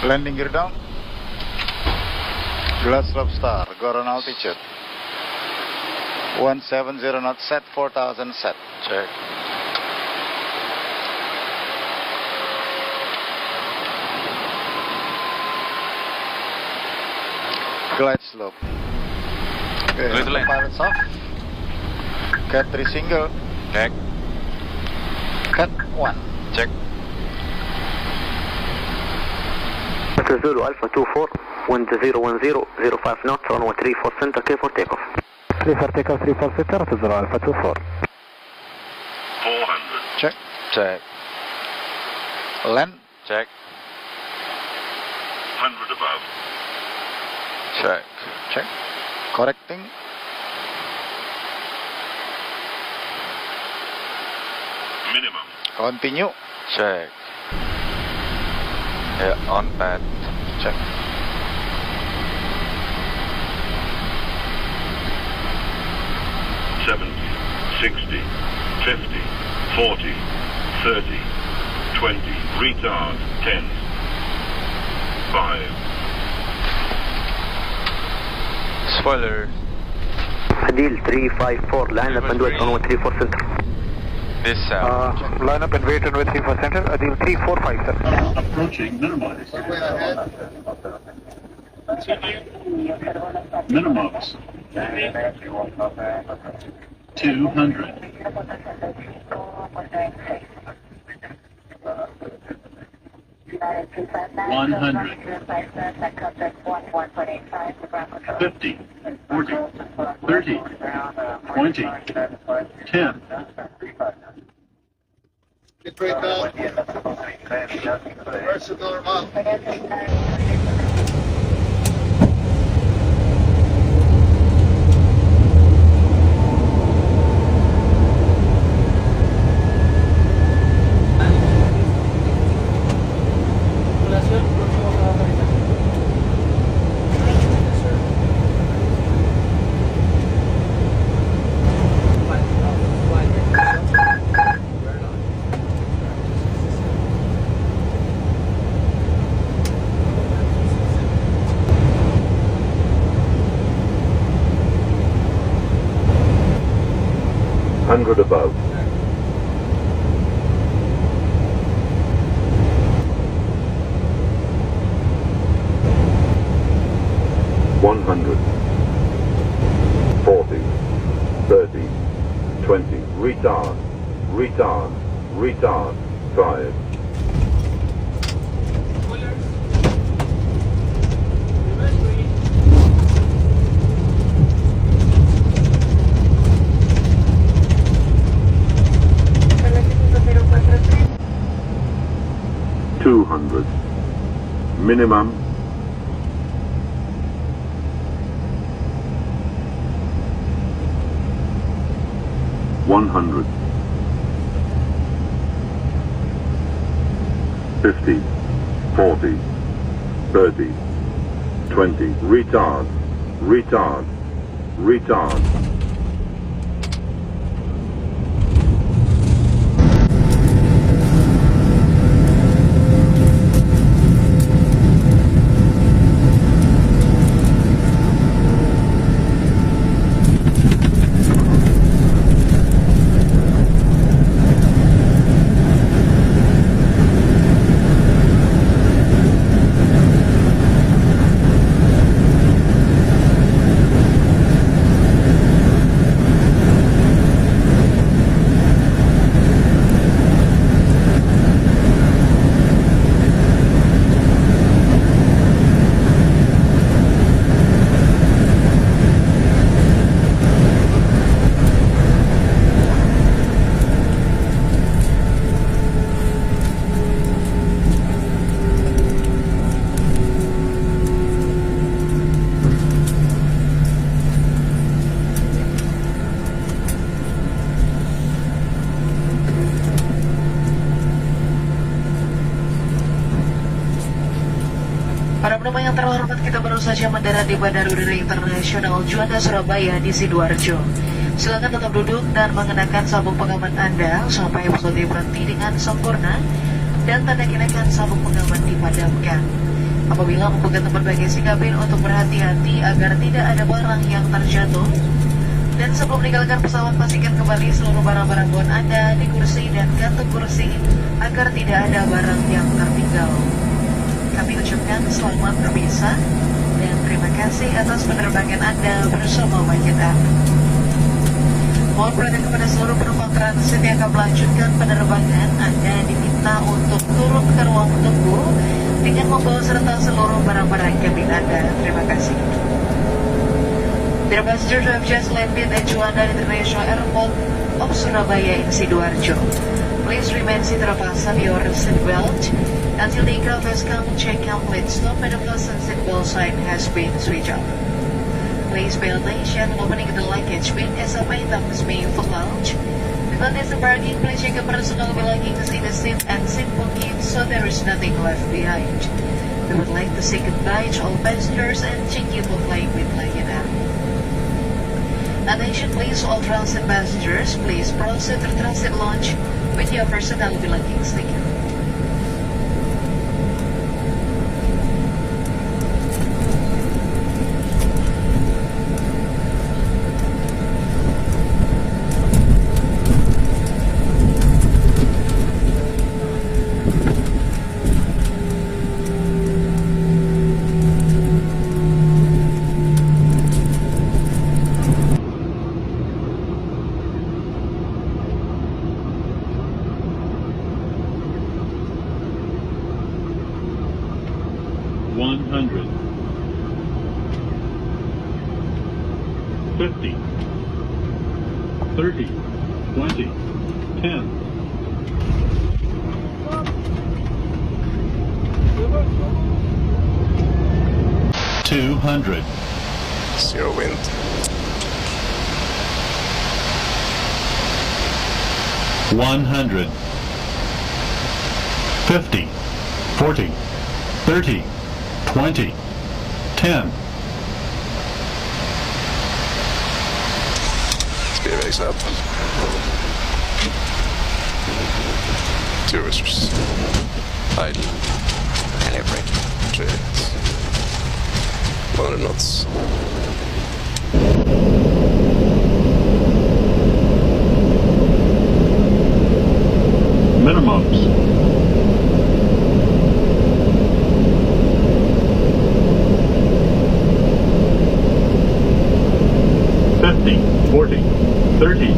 Landing gear down. Glass slope star. Go on altitude. 170 knots set. 4000 set. Check. Glide slope. Okay, pilots off. Cat 3 single. Check. Cat 1. Check. Zulu Alpha 24, wind 010, 05 knots, runway 34 center, clear for takeoff. Clear for takeoff, 34 center, to Zulu Alpha 24. 400. Check. Check. Land. Check. 100 above. Check. Check. Correcting. Minimum. Continue. Check. Yeah, on pad. Check. $70, $60, $50, $40, $30, $20, retard, $10, $5. Spoiler. Adil 354, line up and wait, runway 34 center. This Line up and wait runway 34 center, Adil 345, sir. Approaching, minimize. Minimize. 200. 100. 50, 40, 30, 20, 10. Get right down. Versatile normal. 100 above. $100, 40, 30, 20, retard, retard, retard, 5. $200, minimum. $100, 50, 40, 30, 20, retard, retard, retard. Para penumpang yang terhormat, kita baru saja mendarat di Bandara Udara Internasional Juanda, Surabaya di Sidoarjo. Silakan tetap duduk dan mengenakan sabuk pengaman Anda sampai pesawat berhenti dengan sempurna dan tanda kenakan sabuk pengaman dipadamkan. Apabila membuka tempat bagasi kabin untuk berhati-hati agar tidak ada barang yang terjatuh. Dan sebelum meninggalkan pesawat, pastikan kembali seluruh barang-barang bawaan Anda di kursi dan kantung kursi agar tidak ada barang yang tertinggal. Kami ucapkan selamat berpisah dan terima kasih atas penerbangan Anda bersama FEJAT. Mohon perhatian kepada seluruh penumpang transit yang akan melanjutkan penerbangan. Anda diminta untuk turun ke ruang tunggu dengan membawa serta seluruh barang-barang kabin Anda. Terima kasih. Dear passengers, we have just landed at Juanda International Airport of Surabaya in Sidoarjo. Please remain seated or fasten your seatbelt until the aircraft has come check complete stop and the fasten seatbelt sign has been switched off. Please pay attention opening the luggage bin as some items may fall out. Before disembarking, please check your personal belongings in the seat and seat pocket so there is nothing left behind. We would like to say goodbye to all passengers and thank you for flying with FEJAT. Attention please all transit passengers, please proceed to transit lounge with your personal belongings. Thank you. $50, $30, $20, $10. $200. Zero wind. $100. $50, $40, $30, $20, $10. Speed race up. Two whiskers. Idle. And air brake. 100 knots. Minimums. $50, $40, $30,